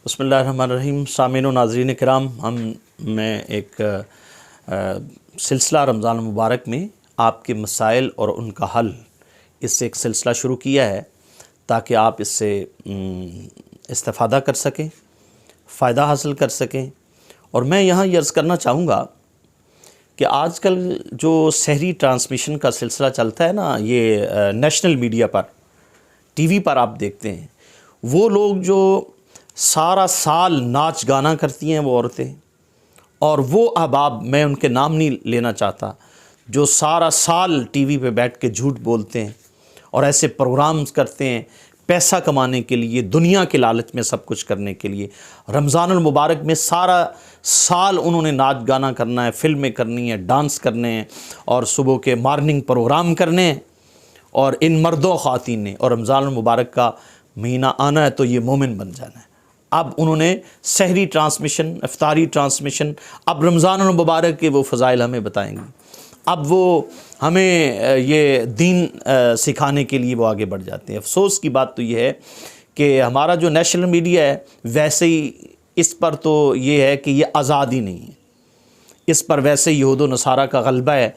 بسم اللہ الرحمن الرحیم۔ سامعین و ناظرین کرام، میں ایک سلسلہ رمضان المبارک میں آپ کے مسائل اور ان کا حل، اس سے ایک سلسلہ شروع کیا ہے تاکہ آپ اس سے استفادہ کر سکیں، فائدہ حاصل کر سکیں۔ اور میں یہاں یہ عرض کرنا چاہوں گا کہ آج کل جو سحری ٹرانسمیشن کا سلسلہ چلتا ہے نا، یہ نیشنل میڈیا پر، ٹی وی پر آپ دیکھتے ہیں، وہ لوگ جو سارا سال ناچ گانا کرتی ہیں وہ عورتیں، اور وہ احباب، میں ان کے نام نہیں لینا چاہتا، جو سارا سال ٹی وی پہ بیٹھ کے جھوٹ بولتے ہیں اور ایسے پروگرامز کرتے ہیں پیسہ کمانے کے لیے، دنیا کے لالچ میں سب کچھ کرنے کے لیے۔ رمضان المبارک میں سارا سال انہوں نے ناچ گانا کرنا ہے، فلمیں کرنی ہیں، ڈانس کرنے ہیں، اور صبح کے مارننگ پروگرام کرنے ہیں، اور ان مردوں خواتین نے، اور رمضان المبارک کا مہینہ آنا ہے تو یہ مومن بن جانا ہے۔ اب انہوں نے سحری ٹرانسمیشن، افطاری ٹرانسمیشن، اب رمضان المبارک کے وہ فضائل ہمیں بتائیں گے، اب وہ ہمیں یہ دین سکھانے کے لیے وہ آگے بڑھ جاتے ہیں۔ افسوس کی بات تو یہ ہے کہ ہمارا جو نیشنل میڈیا ہے، ویسے ہی اس پر تو یہ ہے کہ یہ آزادی نہیں ہے، اس پر ویسے یہود و نصارہ کا غلبہ ہے،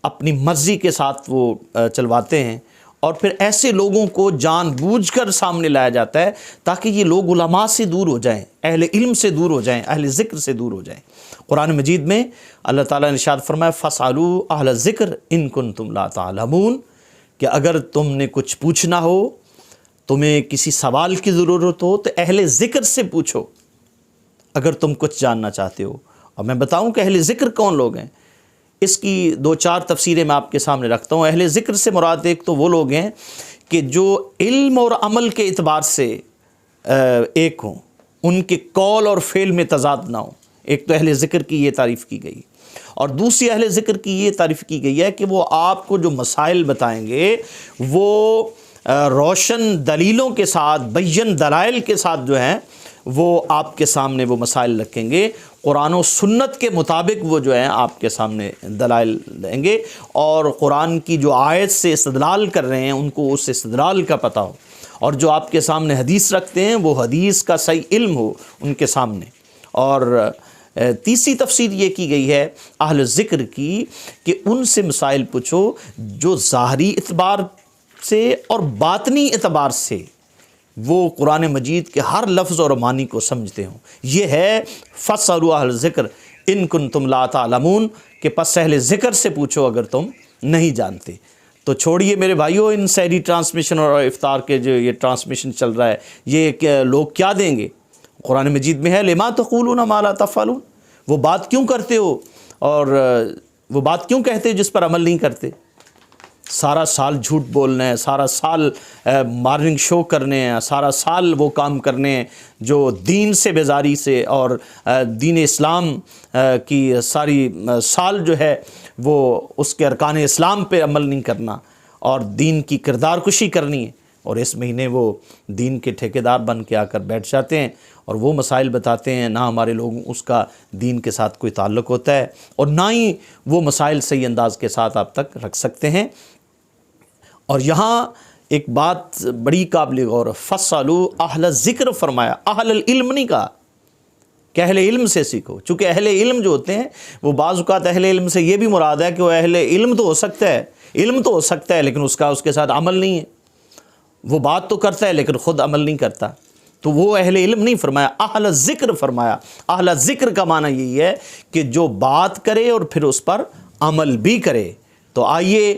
اپنی مرضی کے ساتھ وہ چلواتے ہیں، اور پھر ایسے لوگوں کو جان بوجھ کر سامنے لایا جاتا ہے تاکہ یہ لوگ علماء سے دور ہو جائیں، اہل علم سے دور ہو جائیں، اہل ذکر سے دور ہو جائیں۔ قرآن مجید میں اللہ تعالیٰ نے ارشاد فرمایا فَاسْأَلُوا أَهْلَ الذِّكْرِ إِن كُنتُمْ لَا تَعْلَمُونَ، کہ اگر تم نے کچھ پوچھنا ہو، تمہیں کسی سوال کی ضرورت ہو تو اہل ذکر سے پوچھو اگر تم کچھ جاننا چاہتے ہو۔ اور میں بتاؤں کہ اہل ذکر کون لوگ ہیں، اس کی دو چار تفسیریں میں آپ کے سامنے رکھتا ہوں۔ اہل ذکر سے مراد ایک تو وہ لوگ ہیں کہ جو علم اور عمل کے اعتبار سے ایک ہوں، ان کے قول اور فعل میں تضاد نہ ہو۔ ایک تو اہل ذکر کی یہ تعریف کی گئی، اور دوسری اہل ذکر کی یہ تعریف کی گئی ہے کہ وہ آپ کو جو مسائل بتائیں گے وہ روشن دلیلوں کے ساتھ، بین دلائل کے ساتھ جو ہیں وہ آپ کے سامنے وہ مسائل رکھیں گے، قرآن و سنت کے مطابق وہ جو ہیں آپ کے سامنے دلائل دیں گے، اور قرآن کی جو آیت سے استدلال کر رہے ہیں ان کو اس استدلال کا پتہ ہو، اور جو آپ کے سامنے حدیث رکھتے ہیں وہ حدیث کا صحیح علم ہو ان کے سامنے۔ اور تیسری تفسیر یہ کی گئی ہے اہل ذکر کی کہ ان سے مسائل پوچھو جو ظاہری اعتبار سے اور باطنی اعتبار سے وہ قرآن مجید کے ہر لفظ اور معنی کو سمجھتے ہوں۔ یہ ہے فَاسْأَلُوا أَهْلَ الذِّكْرِ إِن كُنتُمْ لَا تَعْلَمُونَ، کہ پس اہل ذکر سے پوچھو اگر تم نہیں جانتے۔ تو چھوڑیے میرے بھائیو ان سحری ٹرانسمیشن اور افطار کے جو یہ ٹرانسمیشن چل رہا ہے، یہ لوگ کیا دیں گے؟ قرآن مجید میں ہے لِمَا تَقُولُونَ مَا لَا تَفْعَلُونَ، وہ بات کیوں کرتے ہو اور وہ بات کیوں کہتے جس پر عمل نہیں کرتے؟ سارا سال جھوٹ بولنا ہے، سارا سال مارننگ شو کرنے ہیں، سارا سال وہ کام کرنے ہیں جو دین سے بیزاری سے اور دین اسلام کی ساری سال جو ہے وہ اس کے ارکان اسلام پہ عمل نہیں کرنا اور دین کی کردار کشی کرنی ہے، اور اس مہینے وہ دین کے ٹھیکیدار بن کے آ کر بیٹھ جاتے ہیں اور وہ مسائل بتاتے ہیں، نہ ہمارے لوگوں اس کا دین کے ساتھ کوئی تعلق ہوتا ہے، اور نہ ہی وہ مسائل صحیح انداز کے ساتھ آپ تک رکھ سکتے ہیں۔ اور یہاں ایک بات بڑی قابل غور، فَاسْأَلُوا أَهْلَ الذِّكْرِ فرمایا، اہل العلم نہیں کہا کہ اہل علم سے سیکھو، چونکہ اہل علم جو ہوتے ہیں وہ بعض اوقات اہل علم سے یہ بھی مراد ہے کہ وہ اہل علم تو ہو سکتا ہے، علم تو ہو سکتا ہے لیکن اس کے ساتھ عمل نہیں ہے، وہ بات تو کرتا ہے لیکن خود عمل نہیں کرتا، تو وہ اہل علم نہیں فرمایا، اہل ذکر فرمایا۔ اہل ذکر کا معنی یہی ہے کہ جو بات کرے اور پھر اس پر عمل بھی کرے۔ تو آئیے،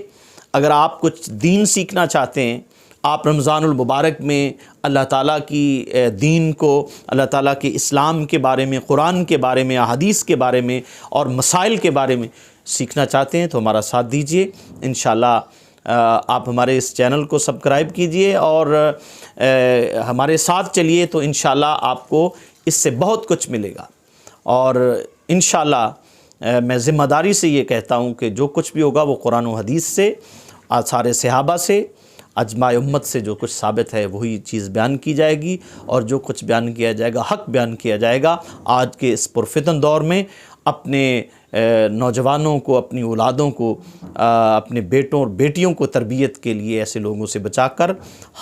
اگر آپ کچھ دین سیکھنا چاہتے ہیں، آپ رمضان المبارک میں اللہ تعالیٰ کی دین کو، اللہ تعالیٰ کے اسلام کے بارے میں، قرآن کے بارے میں، احادیث کے بارے میں اور مسائل کے بارے میں سیکھنا چاہتے ہیں تو ہمارا ساتھ دیجئے۔ انشاءاللہ آپ ہمارے اس چینل کو سبسکرائب کیجئے اور ہمارے ساتھ چلیے، تو انشاءاللہ آپ کو اس سے بہت کچھ ملے گا، اور انشاءاللہ میں ذمہ داری سے یہ کہتا ہوں کہ جو کچھ بھی ہوگا وہ قرآن و حدیث سے، آثار صحابہ سے، اجماع امت سے جو کچھ ثابت ہے وہی چیز بیان کی جائے گی، اور جو کچھ بیان کیا جائے گا حق بیان کیا جائے گا۔ آج کے اس پرفتن دور میں اپنے نوجوانوں کو، اپنی اولادوں کو، اپنے بیٹوں اور بیٹیوں کو تربیت کے لیے ایسے لوگوں سے بچا کر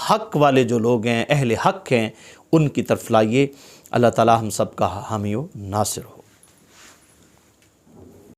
حق والے جو لوگ ہیں، اہل حق ہیں، ان کی طرف لائیے۔ اللہ تعالی ہم سب کا حامی و ناصر ہو۔